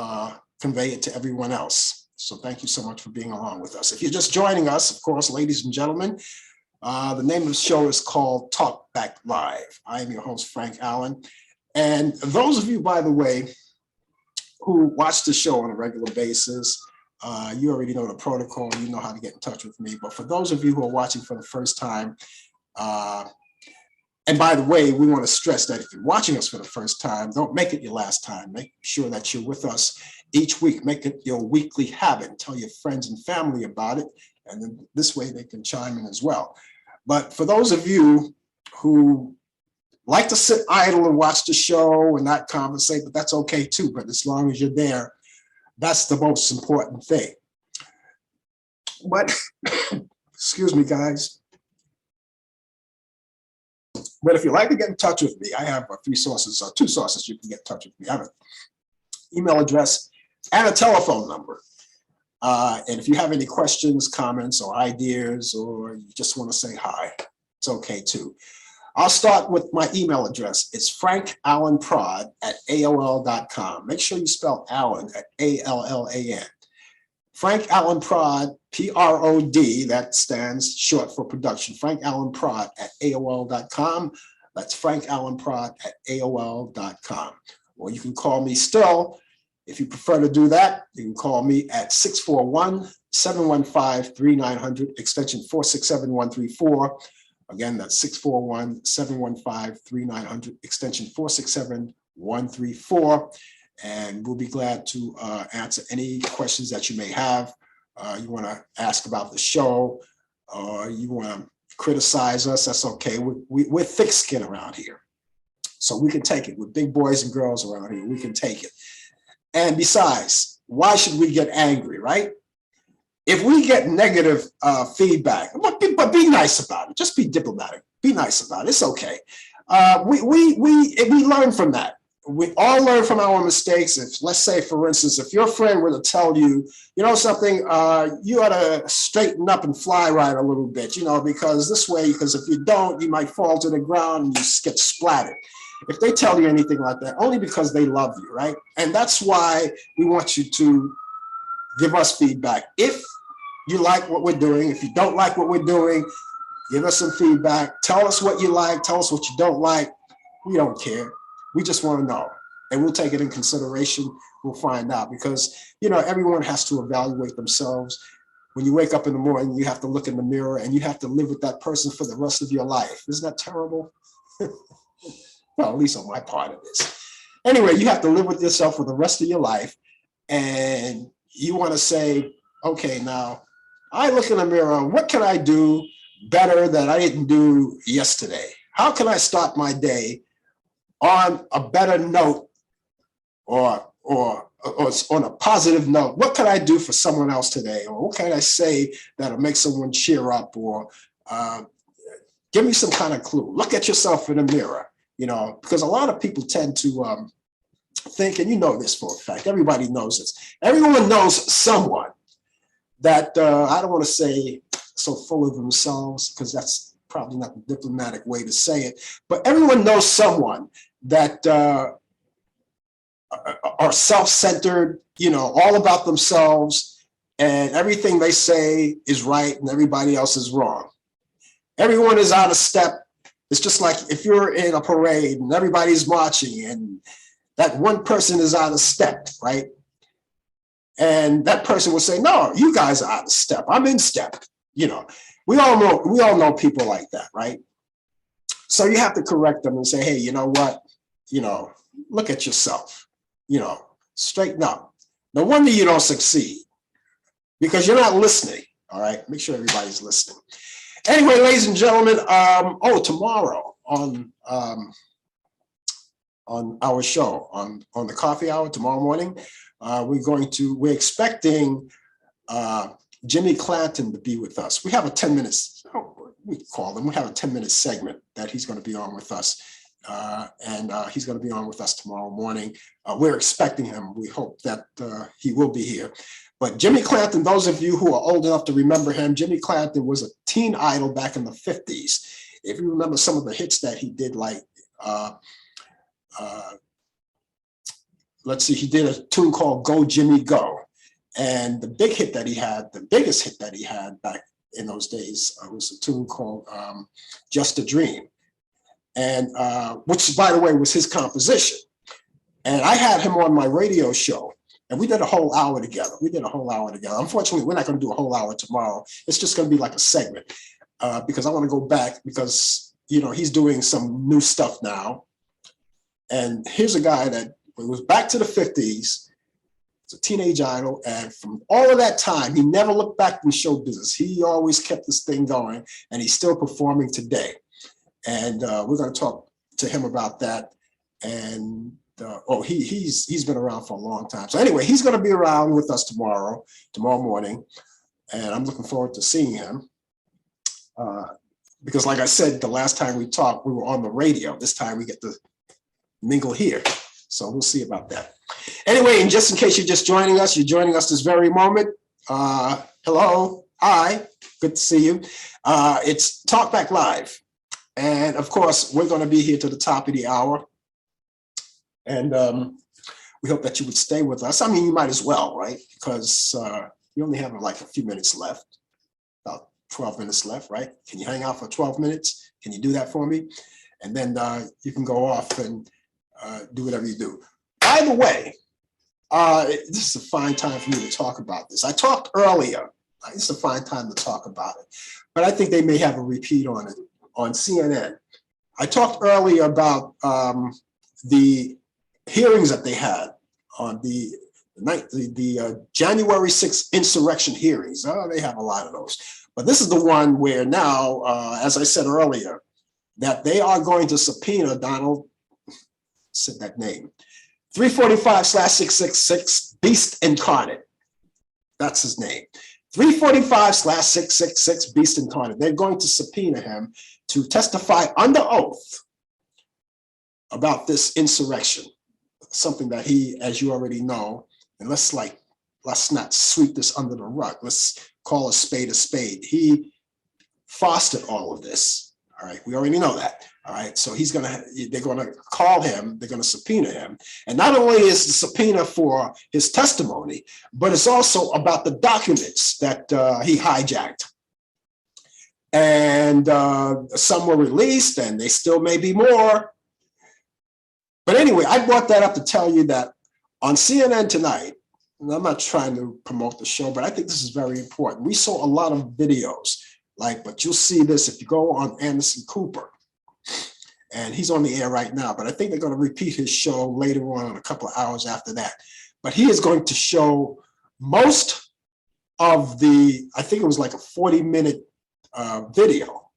convey it to everyone else. So thank you so much for being along with us. If you're just joining us, of course, ladies and gentlemen, the name of the show is called Talk Back Live. I am your host, Frank Allan. And those of you, by the way, who watch the show on a regular basis, you already know the protocol, you know how to get in touch with me. But for those of you who are watching for the first time, and by the way, we want to stress that if you're watching us for the first time, don't make it your last time. Make sure that you're with us each week. Make it your weekly habit. Tell your friends and family about it. And then this way they can chime in as well. But for those of you who like to sit idle and watch the show and not conversate, but that's okay too. But as long as you're there, that's the most important thing. But, excuse me, guys. But if you'd like to get in touch with me, I have two sources you can get in touch with me. I have an email address and a telephone number. And if you have any questions, comments, or ideas, or you just want to say hi, it's okay too. I'll start with my email address. It's frankallanprod@aol.com. Make sure you spell Allan at A-L-L-A-N. Frank Allan Prod, P-R-O-D, that stands short for production. frankallanprod@aol.com. That's frankallanprod@aol.com. Or you can call me still. If you prefer to do that, you can call me at 641-715-3900, extension 467-134. Again, that's 641-715-3900, extension 467-134. And we'll be glad to answer any questions that you may have. You want to ask about the show, or you want to criticize us, that's okay. We're thick skin around here. So we can take it. We're big boys and girls around here. We can take it. And besides, why should we get angry, right? If we get negative feedback, but be nice about it. Just be diplomatic. Be nice about it. It's okay. We learn from that. We all learn from our mistakes. If, let's say, for instance, if your friend were to tell you, you know something, you ought to straighten up and fly right a little bit, because this way, because if you don't, you might fall to the ground and you get splattered. If they tell you anything like that, only because they love you, right? And that's why we want you to give us feedback. If you like what we're doing, if you don't like what we're doing, give us some feedback. Tell us what you like. Tell us what you don't like. We don't care. We just want to know, and we'll take it in consideration. We'll find out, because, everyone has to evaluate themselves. When you wake up in the morning, you have to look in the mirror and you have to live with that person for the rest of your life. Isn't that terrible? Well, at least on my part of this. Anyway, you have to live with yourself for the rest of your life. And you want to say, okay, now I look in the mirror, what can I do better that I didn't do yesterday? How can I start my day on a better note, or on a positive note? What can I do for someone else today? Or what can I say that'll make someone cheer up, or Uh, give me some kind of clue. Look at yourself in the mirror, because a lot of people tend to think, and you know this for a fact, everybody knows this. Everyone knows someone that, I don't want to say so full of themselves, because that's probably not the diplomatic way to say it, but everyone knows someone that are self-centered, all about themselves, and everything they say is right and everybody else is wrong. Everyone is out of step. It's just like if you're in a parade and everybody's marching and that one person is out of step, right? And that person will say, no, you guys are out of step. I'm in step. We all know people like that, right? So you have to correct them and say, hey, you know what? Look at yourself, straighten up. No wonder you don't succeed, because you're not listening. All right. Make sure everybody's listening. Anyway, ladies and gentlemen, tomorrow on our show, on the coffee hour tomorrow morning, we're expecting Jimmy Clanton to be with us. We have a 10 minutes, we have a 10-minute segment that he's going to be on with us. And he's going to be on with us tomorrow morning. We're expecting him. We hope that he will be here. But Jimmy Clanton, those of you who are old enough to remember him, Jimmy Clanton was a teen idol back in the 50s. If you remember some of the hits that he did, like, let's see, he did a tune called Go Jimmy Go. And the biggest hit that he had back in those days was a tune called Just a Dream. And which, by the way, was his composition. And I had him on my radio show, and we did a whole hour together. Unfortunately, we're not going to do a whole hour tomorrow. It's just going to be like a segment, because I want to go back, because, he's doing some new stuff now. And here's a guy that was back to the 50s. It's a teenage idol. And from all of that time, he never looked back in show business. He always kept this thing going, and he's still performing today. And we're going to talk to him about that. And he's been around for a long time. So anyway, he's going to be around with us tomorrow morning, and I'm looking forward to seeing him. Because like I said, the last time we talked, we were on the radio. This time we get to mingle here. So we'll see about that. Anyway, and just in case you're joining us this very moment. Hello, hi, good to see you. It's Talkback Live. And of course, we're going to be here to the top of the hour. And we hope that you would stay with us. I mean, you might as well, right? Because we only have like a few minutes left, about 12 minutes left, right? Can you hang out for 12 minutes? Can you do that for me? And then you can go off and do whatever you do. By the way, this is a fine time for me to talk about this. I talked earlier. It's a fine time to talk about it. But I think they may have a repeat on it on CNN. I talked earlier about the hearings that they had on the January 6th insurrection hearings. They have a lot of those. But this is the one where now, as I said earlier, that they are going to subpoena Donald, said that name, 345/666 Beast Incarnate. That's his name. 345/666 Beast Incarnate. They're going to subpoena him to testify under oath about this insurrection, something that he, as you already know, and let's not sweep this under the rug. Let's call a spade a spade. He fostered all of this. All right, we already know that. All right, so they're gonna call him, they're gonna subpoena him. And not only is the subpoena for his testimony, but it's also about the documents that he hijacked. And some were released, and they still may be more. But anyway, I brought that up to tell you that on CNN tonight, and I'm not trying to promote the show, but I think this is very important. We saw a lot of videos, but you'll see this if you go on Anderson Cooper. And he's on the air right now, but I think they're going to repeat his show later on, a couple of hours after that. But he is going to show most of I think it was like a 40-minute video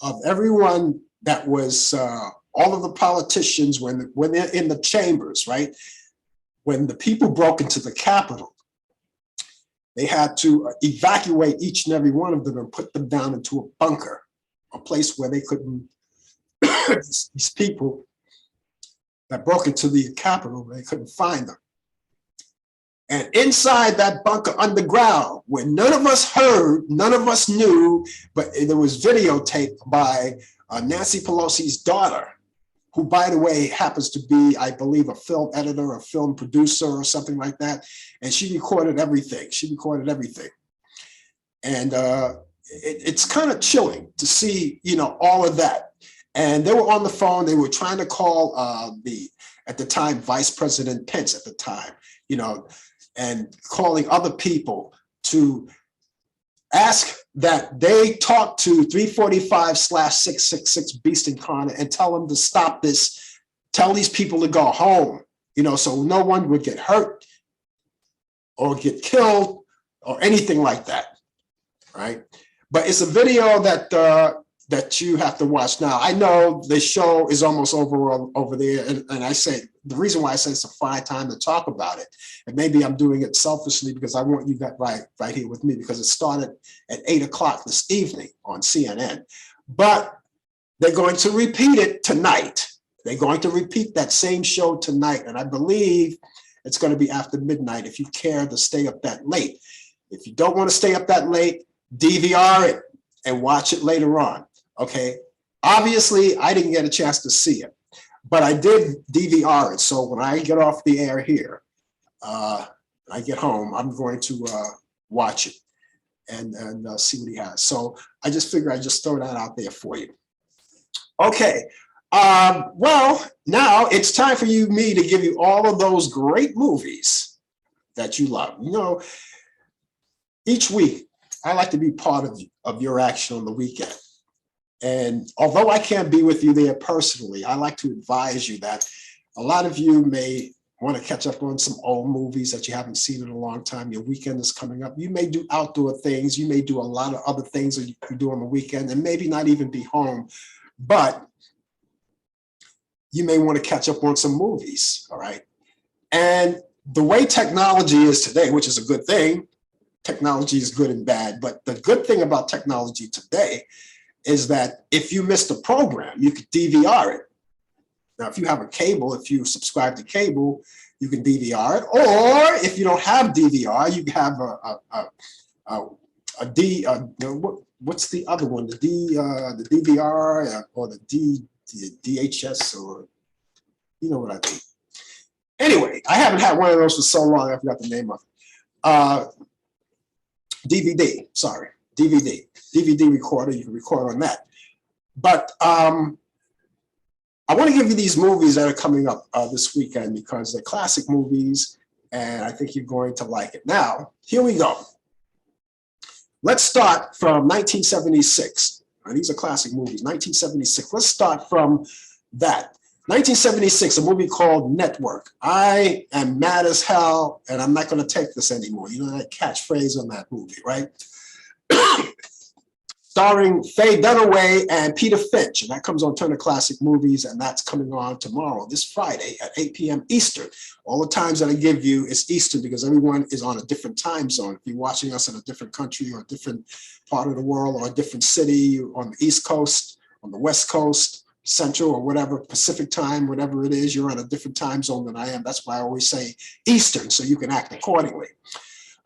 of everyone that was, all of the politicians when they're in the chambers, right? When the people broke into the Capitol They had to evacuate each and every one of them and put them down into a bunker, a place where they couldn't, these people that broke into the Capitol, they couldn't find them. And inside that bunker underground, where none of us heard, none of us knew, but there was videotape by Nancy Pelosi's daughter, who, by the way, happens to be, I believe, a film editor, a film producer, or something like that. And she recorded everything. She recorded everything. And it's kind of chilling to see, all of that. And they were on the phone. They were trying to call at the time, Vice President Pence at the time, and calling other people to ask that they talk to 345/666 Beast Incarnate and tell them to stop this, tell these people to go home, so no one would get hurt or get killed or anything like that, right? But it's a video that you have to watch. Now, I know the show is almost over there, and I say, the reason why I say it's a fine time to talk about it, and maybe I'm doing it selfishly because I want you right here with me, because it started at 8 o'clock this evening on CNN, but they're going to repeat it tonight. They're going to repeat that same show tonight, and I believe it's going to be after midnight if you care to stay up that late. If you don't want to stay up that late, DVR it and watch it later on. Okay, obviously I didn't get a chance to see it, but I did DVR it. So when I get off the air here, I get home, I'm going to watch it and see what he has. So I just figure I'd just throw that out there for you. Okay, well, now it's time for me to give you all of those great movies that you love. Each week, I like to be part of your action on the weekend. And although I can't be with you there personally, I like to advise you that a lot of you may want to catch up on some old movies that you haven't seen in a long time. Your weekend is coming up. You may do outdoor things. You may do a lot of other things that you can do on the weekend and maybe not even be home. But you may want to catch up on some movies, all right? And the way technology is today, which is a good thing, technology is good and bad, but the good thing about technology today is that if you missed a program, you could DVR it. Now, if you have a cable, if you subscribe to cable, you can DVR it. Or if you don't have DVR, you have what's the other one? The DVR or the DHS, or you know what I mean. Anyway, I haven't had one of those for so long, I forgot the name of it. DVD, sorry, DVD recorder, you can record on that. But I want to give you these movies that are coming up this weekend because they're classic movies and I think you're going to like it. Now, here we go. Let's start from 1976. Now, these are classic movies, 1976. Let's start from that. 1976, a movie called Network. I am mad as hell and I'm not going to take this anymore. You know that catchphrase on that movie, right? Starring Faye Dunaway and Peter Finch, and that comes on Turner Classic Movies, and that's coming on tomorrow, this Friday at 8 p.m. Eastern. All the times that I give you is Eastern because everyone is on a different time zone. If you're watching us in a different country or a different part of the world or a different city on the East Coast, on the West Coast, Central or whatever, Pacific time, whatever it is, you're on a different time zone than I am. That's why I always say Eastern, so you can act accordingly.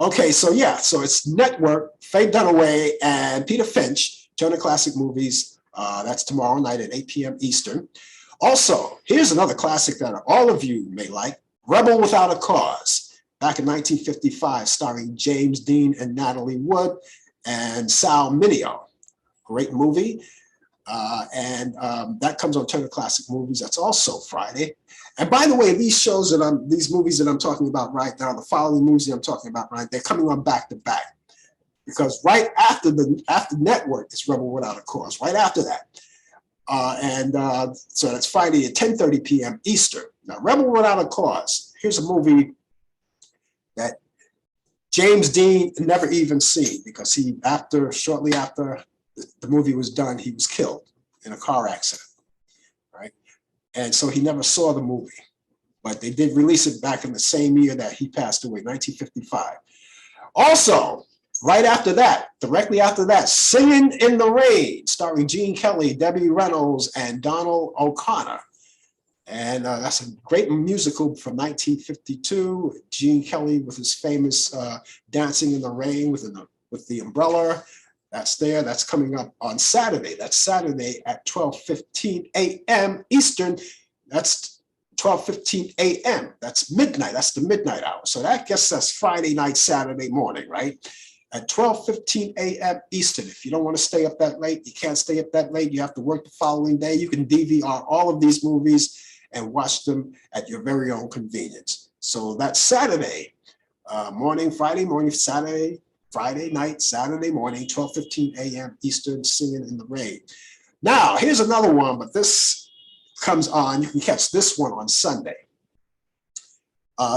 Okay, so yeah, so it's Network, Faye Dunaway and Peter Finch, Turner Classic Movies. That's tomorrow night at 8 p.m. Eastern. Also, here's another classic that all of you may like, Rebel Without a Cause, back in 1955, starring James Dean and Natalie Wood and Sal Mineo. Great movie. That comes on Turner Classic Movies. That's also Friday. And by the way, these movies that I'm talking about right now, the following movies that I'm talking about right, they're coming on back to back, because right after Network is Rebel Without a Cause. Right after that, so that's Friday at 10:30 p.m. Eastern. Now, Rebel Without a Cause. Here's a movie that James Dean never even seen because shortly after the movie was done, he was killed in a car accident, right? And so he never saw the movie, but they did release it back in the same year that he passed away, 1955. Also, right after that, directly after that, Singing in the Rain, starring Gene Kelly, Debbie Reynolds, and Donald O'Connor. And that's a great musical from 1952. Gene Kelly with his famous Dancing in the Rain with the umbrella. That's there. That's coming up on Saturday. That's Saturday at 12:15 a.m. Eastern. That's 12:15 a.m. That's midnight. That's the midnight hour. So that guess that's Friday night, Saturday morning, right? At 12:15 a.m. Eastern. If you don't want to stay up that late, you can't stay up that late. You have to work the following day. You can DVR all of these movies and watch them at your very own convenience. So that's Saturday morning, Friday morning, Saturday, Friday night, Saturday morning, 12:15 a.m. Eastern, Singing in the Rain. Now, here's another one, but this comes on, you can catch this one on Sunday.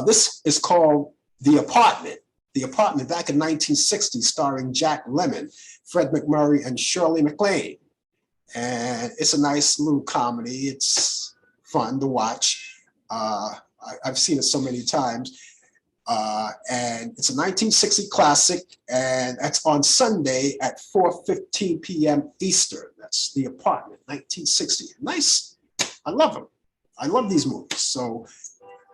This is called The Apartment. The Apartment, back in 1960, starring Jack Lemmon, Fred MacMurray, and Shirley MacLaine. And it's a nice little comedy. It's fun to watch. I've seen it so many times. And it's a 1960 classic, and that's on Sunday at 4:15 p.m. Eastern. That's The Apartment, 1960. Nice. I love them. I love these movies. So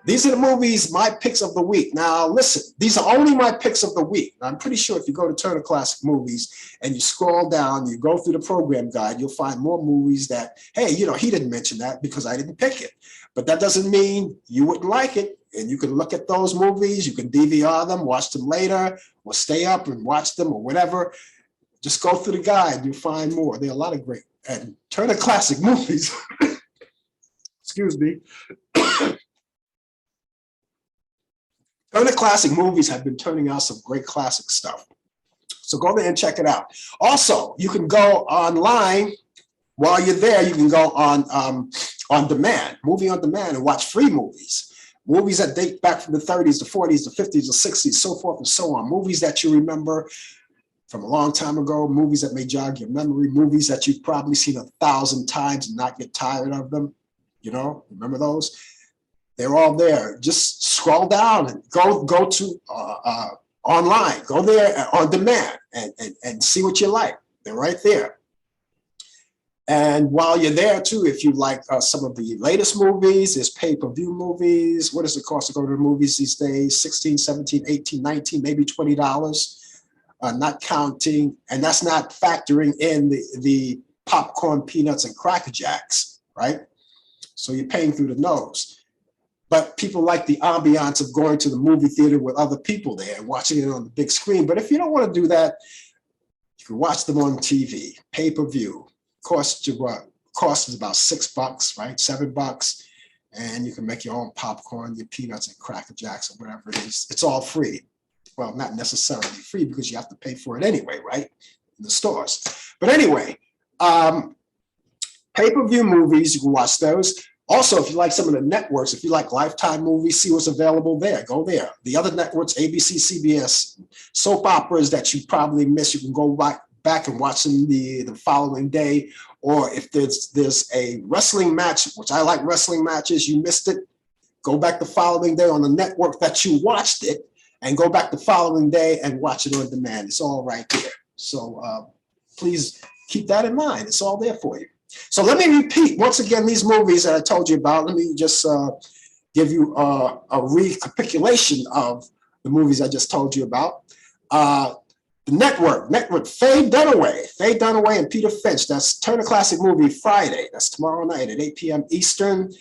these are the movies, my picks of the week. Now, listen, these are only my picks of the week. I'm pretty sure if you go to Turner Classic Movies and you scroll down, you go through the program guide, you'll find more movies that, hey, you know, he didn't mention that because I didn't pick it. But that doesn't mean you wouldn't like it. And you can look at those movies, you can DVR them, watch them later, or stay up and watch them or whatever. Just go through the guide, you'll find more. There are a lot of great and Turner Classic Movies. Excuse me. Turner Classic Movies have been turning out some great classic stuff. So go there and check it out. Also, you can go online. While you're there, you can go on demand, movie on demand, and watch free movies. Movies that date back from the 30s, the 40s, the 50s, the 60s, so forth and so on. Movies that you remember from a long time ago, movies that may jog your memory, movies that you've probably seen 1,000 times and not get tired of them. You know, remember those? They're all there. Just scroll down and go to online. Go there on demand and see what you like. They're right there. And while you're there too, if you like some of the latest movies, there's pay-per-view movies. What does it cost to go to the movies these days? 16, 17, 18, 19, maybe $20. Not counting, and that's not factoring in the popcorn, peanuts, and Cracker Jacks, right? So you're paying through the nose. But people like the ambiance of going to the movie theater with other people there and watching it on the big screen. But if you don't want to do that, you can watch them on TV, pay-per-view. Cost is about $6, right? $7. And you can make your own popcorn, your peanuts and Cracker Jacks or whatever it is. It's all free. Well, not necessarily free because you have to pay for it anyway, right? In the stores. But anyway, pay-per-view movies, you can watch those. Also, if you like some of the networks, if you like Lifetime movies, see what's available there. Go there. The other networks, ABC, CBS, soap operas that you probably missed, you can go back and watch them the following day. Or if there's a wrestling match, which I like wrestling matches, you missed it, go back the following day on the network that you watched it, and go back the following day and watch it on demand. It's all right there. So please keep that in mind. It's all there for you. So let me repeat once again these movies that I told you about. Let me just give you a recapitulation of the movies I just told you about. The network, Faye Dunaway and Peter Finch. That's Turner Classic Movie Friday. That's tomorrow night at 8 p.m. Eastern.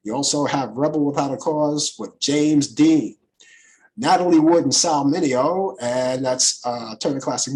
You also have Rebel Without a Cause with James Dean, Natalie Wood and Sal Mineo, and that's Turner Classic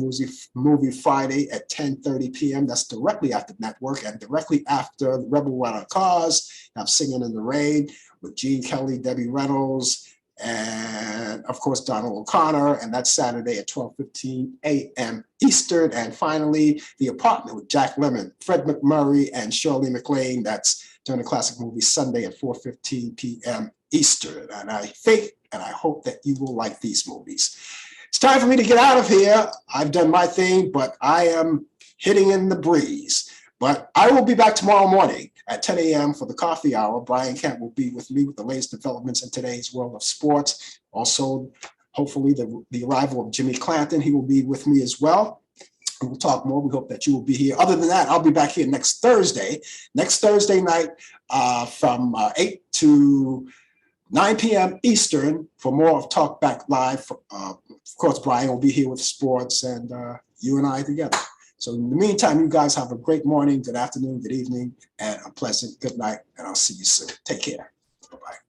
Movie Friday at 10:30 p.m. That's directly after Network, and directly after Rebel Without a Cause, you have Singing in the Rain with Gene Kelly, Debbie Reynolds, and of course Donald O'Connor, and that's Saturday at 12:15 a.m. Eastern. And finally, The Apartment with Jack Lemmon, Fred MacMurray, and Shirley MacLaine. That's Turner Classic Movie Sunday at 4:15 p.m. Eastern. And I think and I hope that you will like these movies. It's time for me to get out of here. I've done my thing, but I am hitting in the breeze. But I will be back tomorrow morning at 10 a.m. for the coffee hour. Brian Kemp will be with me with the latest developments in today's world of sports. Also, hopefully the arrival of Jimmy Clanton, he will be with me as well. And we'll talk more. We hope that you will be here. Other than that, I'll be back here next Thursday night from 8 to 9 p.m. Eastern for more of Talk Back Live. Of course, Brian will be here with sports and you and I together. So in the meantime, you guys have a great morning, good afternoon, good evening, and a pleasant good night. And I'll see you soon. Take care. Bye-bye.